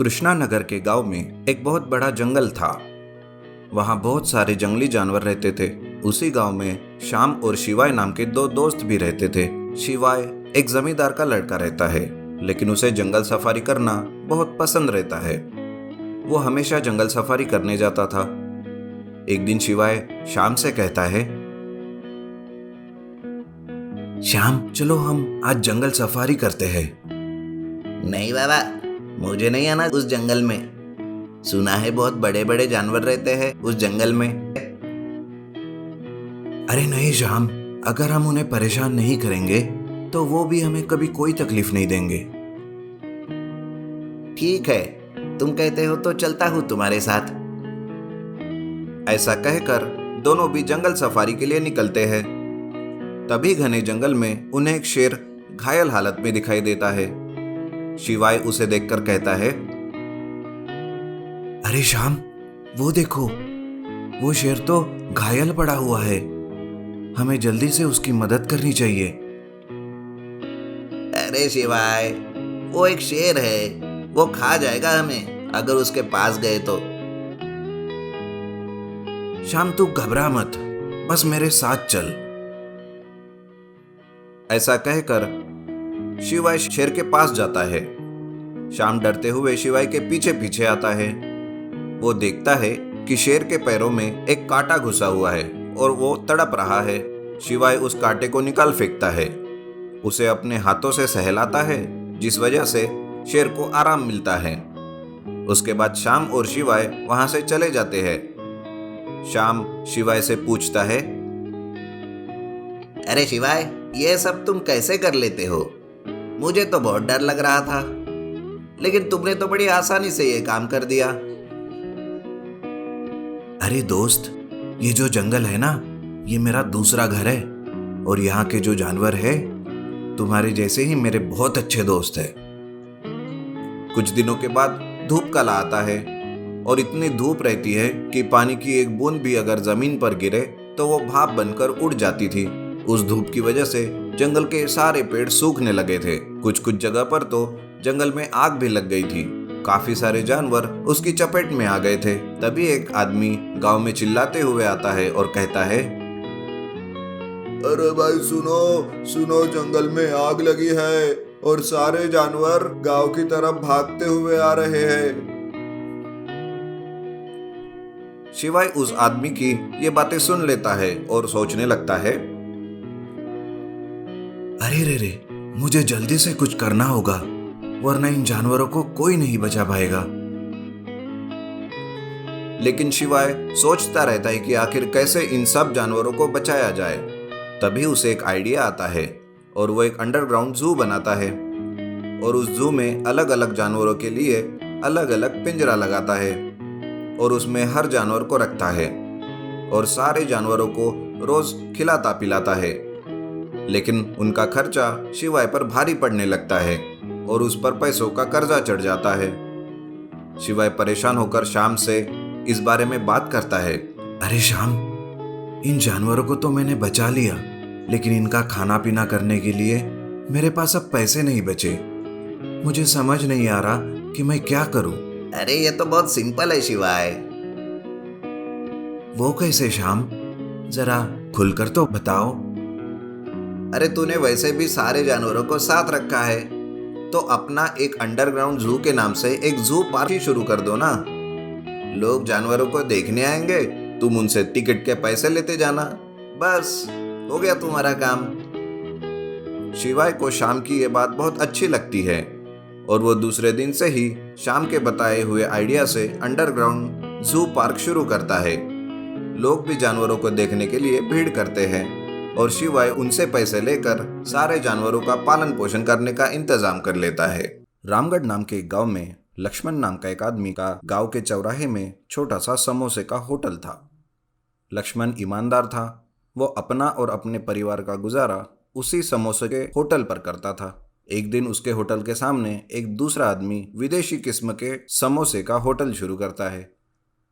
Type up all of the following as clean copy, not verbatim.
कृष्णा नगर के गांव में एक बहुत बड़ा जंगल था। वहां बहुत सारे जंगली जानवर रहते थे। उसी गांव में श्याम और शिवाय नाम के दो दोस्त भी रहते थे। शिवाय एक जमींदार का लड़का रहता है, लेकिन उसे जंगल सफारी करना बहुत पसंद रहता है। वो हमेशा जंगल सफारी करने जाता था। एक दिन शिवाय श्याम से कहता है, श्याम चलो हम आज जंगल सफारी करते हैं। नहीं बाबा, मुझे नहीं आना उस जंगल में। सुना है बहुत बड़े बड़े जानवर रहते हैं उस जंगल में। अरे नहीं श्याम, अगर हम उन्हें परेशान नहीं करेंगे तो वो भी हमें कभी कोई तकलीफ नहीं देंगे। ठीक है, तुम कहते हो तो चलता हूँ तुम्हारे साथ। ऐसा कहकर दोनों भी जंगल सफारी के लिए निकलते हैं। तभी घने जंगल में उन्हें एक शेर घायल हालत में दिखाई देता है। शिवाय उसे देखकर कहता है, अरे श्याम, वो देखो, वो शेर तो घायल पड़ा हुआ है। हमें जल्दी से उसकी मदद करनी चाहिए। अरे शिवाय, वो एक शेर है, वो खा जाएगा हमें अगर उसके पास गए तो। श्याम तू घबरा मत, बस मेरे साथ चल। ऐसा कहकर शिवाय शेर के पास जाता है। श्याम डरते हुए शिवाय के पीछे पीछे आता है। वो देखता है कि शेर के पैरों में एक कांटा घुसा हुआ है और वो तड़प रहा है। शिवाय उस कांटे को निकाल फेंकता है, उसे अपने हाथों से सहलाता है, जिस वजह से शेर को आराम मिलता है। उसके बाद श्याम और शिवाय वहां से चले जाते हैं। श्याम शिवाय से पूछता है, अरे शिवाय, ये सब तुम कैसे कर लेते हो? मुझे तो बहुत डर लग रहा था, लेकिन तुमने तो बड़ी आसानी से ये काम कर दिया। अरे दोस्त, ये जो जंगल है ना, ये मेरा दूसरा घर है और यहाँ के जो जानवर है तुम्हारे जैसे ही मेरे बहुत अच्छे दोस्त हैं। कुछ दिनों के बाद धूप काला आता है और इतनी धूप रहती है कि पानी की एक बूंद भी अगर जमीन पर गिरे तो वो भाप बनकर उड़ जाती थी। उस धूप की वजह से जंगल के सारे पेड़ सूखने लगे थे। कुछ कुछ जगह पर तो जंगल में आग भी लग गई थी। काफी सारे जानवर उसकी चपेट में आ गए थे। तभी एक आदमी गांव में चिल्लाते हुए आता है और कहता है, अरे भाई सुनो सुनो, जंगल में आग लगी है और सारे जानवर गांव की तरफ भागते हुए आ रहे हैं। शिवाय उस आदमी की ये बातें सुन लेता है और सोचने लगता है, अरे रे रे, मुझे जल्दी से कुछ करना होगा, वरना इन जानवरों को कोई नहीं बचा पाएगा। लेकिन शिवाय सोचता रहता है कि आखिर कैसे इन सब जानवरों को बचाया जाए। तभी उसे एक आइडिया आता है और वो एक अंडरग्राउंड जू बनाता है और उस जू में अलग अलग जानवरों के लिए अलग अलग पिंजरा लगाता है और उसमें हर जानवर को रखता है और सारे जानवरों को रोज खिलाता पिलाता है। लेकिन उनका खर्चा शिवाय पर भारी पड़ने लगता है और उस पर पैसों का कर्जा चढ़ जाता है। शिवाय परेशान होकर श्याम से इस बारे में बात करता है, अरे श्याम, इन जानवरों को तो मैंने बचा लिया, लेकिन इनका खाना पीना करने के लिए मेरे पास अब पैसे नहीं बचे। मुझे समझ नहीं आ रहा कि मैं क्या करूं। अरे ये तो बहुत सिंपल है शिवाय। वो कैसे श्याम, जरा खुलकर तो बताओ। अरे तूने वैसे भी सारे जानवरों को साथ रखा है, तो अपना एक अंडरग्राउंड जू के नाम से एक जू पार्क ही शुरू कर दो ना। लोग जानवरों को देखने आएंगे, तुम उनसे टिकट के पैसे लेते जाना, बस हो गया तुम्हारा काम। शिवाय को श्याम की ये बात बहुत अच्छी लगती है और वो दूसरे दिन से ही श्याम के बताए हुए आइडिया से अंडरग्राउंड जू पार्क शुरू करता है। लोग भी जानवरों को देखने के लिए भीड़ करते हैं और शिवाय उनसे पैसे लेकर सारे जानवरों का पालन पोषण करने का इंतजाम कर लेता है। रामगढ़ नाम के गांव में लक्ष्मण नाम का एक आदमी का गांव के चौराहे में छोटा सा समोसे का होटल था। लक्ष्मण ईमानदार था। वो अपना और अपने परिवार का गुजारा उसी समोसे के होटल पर करता था। एक दिन उसके होटल के सामने एक दूसरा आदमी विदेशी किस्म के समोसे का होटल शुरू करता है।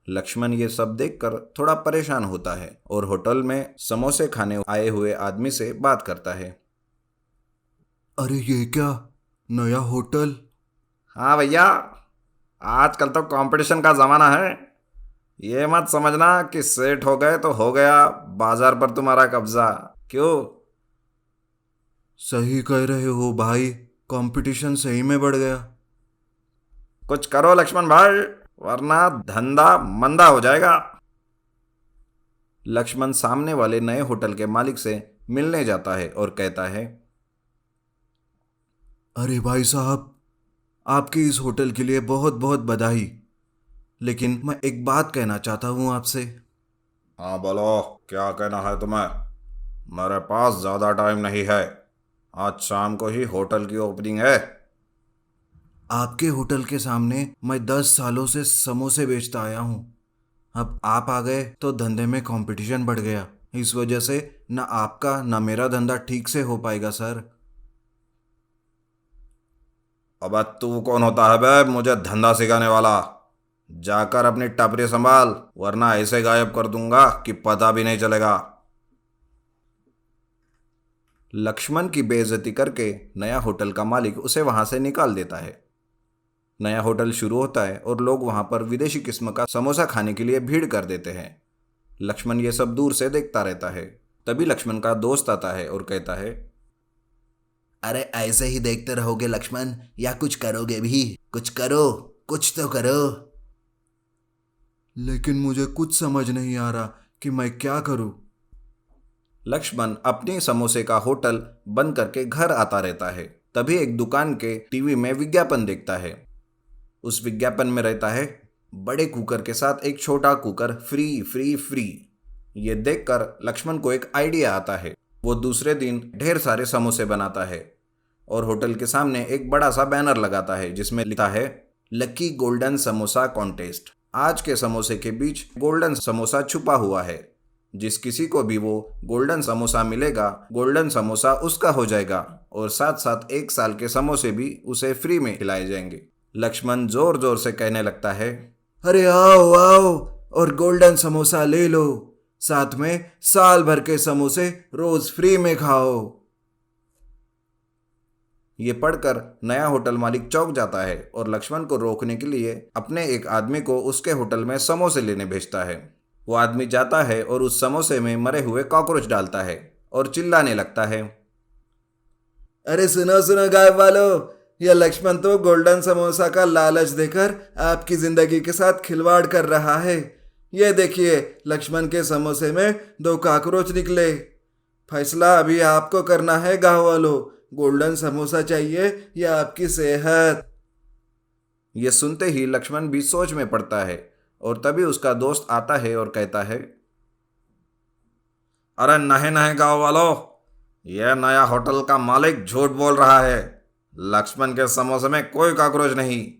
लक्ष्मण ये सब देखकर थोड़ा परेशान होता है और होटल में समोसे खाने आए हुए आदमी से बात करता है। अरे ये क्या, नया होटल? हाँ भैया, आजकल तो कंपटीशन का जमाना है। ये मत समझना कि सेठ हो गए तो हो गया बाजार पर तुम्हारा कब्जा। क्यों? सही कह रहे हो भाई, कंपटीशन सही में बढ़ गया। कुछ करो लक्ष्मण भाई, वरना धंधा मंदा हो जाएगा। लक्ष्मण सामने वाले नए होटल के मालिक से मिलने जाता है और कहता है, अरे भाई साहब, आपके इस होटल के लिए बहुत बहुत बधाई। लेकिन मैं एक बात कहना चाहता हूँ आपसे। हाँ बोलो, क्या कहना है तुम्हें? मेरे पास ज़्यादा टाइम नहीं है, आज शाम को ही होटल की ओपनिंग है। आपके होटल के सामने मैं 10 सालों से समोसे बेचता आया हूँ। अब आप आ गए तो धंधे में कंपटीशन बढ़ गया। इस वजह से ना आपका ना मेरा धंधा ठीक से हो पाएगा सर। अब तू कौन होता है बे मुझे धंधा सिखाने वाला? जाकर अपनी टपरी संभाल, वरना ऐसे गायब कर दूंगा कि पता भी नहीं चलेगा। लक्ष्मण की बेइज्जती करके नया होटल का मालिक उसे वहां से निकाल देता है। नया होटल शुरू होता है और लोग वहां पर विदेशी किस्म का समोसा खाने के लिए भीड़ कर देते हैं। लक्ष्मण ये सब दूर से देखता रहता है। तभी लक्ष्मण का दोस्त आता है और कहता है, अरे ऐसे ही देखते रहोगे लक्ष्मण, या कुछ करोगे भी? कुछ करो, कुछ तो करो। लेकिन मुझे कुछ समझ नहीं आ रहा कि मैं क्या करूं। लक्ष्मण अपने समोसे का होटल बंद करके घर आता रहता है। तभी एक दुकान के टीवी में विज्ञापन देखता है। उस विज्ञापन में रहता है, बड़े कुकर के साथ एक छोटा कुकर फ्री फ्री फ्री। ये देखकर लक्ष्मण को एक आइडिया आता है। वो दूसरे दिन ढेर सारे समोसे बनाता है और होटल के सामने एक बड़ा सा बैनर लगाता है जिसमें लिखा है, लकी गोल्डन समोसा कॉन्टेस्ट। आज के समोसे के बीच गोल्डन समोसा छुपा हुआ है। जिस किसी को भी वो गोल्डन समोसा मिलेगा, गोल्डन समोसा उसका हो जाएगा और साथ साथ 1 साल के समोसे भी उसे फ्री में खिलाए जाएंगे। लक्ष्मण जोर जोर से कहने लगता है, अरे आओ आओ और गोल्डन समोसा ले लो, साथ में साल भर के समोसे रोज फ्री में खाओ। ये पढ़कर नया होटल मालिक चौंक जाता है और लक्ष्मण को रोकने के लिए अपने एक आदमी को उसके होटल में समोसे लेने भेजता है। वो आदमी जाता है और उस समोसे में मरे हुए कॉकरोच डालता है और चिल्लाने लगता है, अरे सुनो सुनो गायब वालों, यह लक्ष्मण तो गोल्डन समोसा का लालच देकर आपकी जिंदगी के साथ खिलवाड़ कर रहा है। ये देखिए, लक्ष्मण के समोसे में 2 कॉकरोच निकले। फैसला अभी आपको करना है गाँव वालों, गोल्डन समोसा चाहिए या आपकी सेहत। ये सुनते ही लक्ष्मण भी सोच में पड़ता है और तभी उसका दोस्त आता है और कहता है, अरे नहीं नहीं गाँव वालों, यह नया होटल का मालिक झूठ बोल रहा है। लक्ष्मण के समोसे में कोई कॉकरोच नहीं,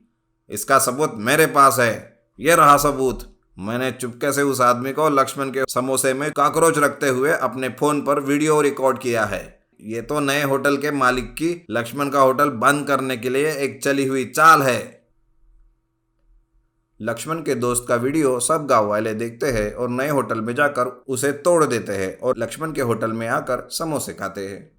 इसका सबूत मेरे पास है। यह रहा सबूत। मैंने चुपके से उस आदमी को लक्ष्मण के समोसे में कॉकरोच रखते हुए अपने फोन पर वीडियो रिकॉर्ड किया है। ये तो नए होटल के मालिक की लक्ष्मण का होटल बंद करने के लिए एक चली हुई चाल है। लक्ष्मण के दोस्त का वीडियो सब गांव वाले देखते हैं और नए होटल में जाकर उसे तोड़ देते हैं और लक्ष्मण के होटल में आकर समोसे खाते हैं।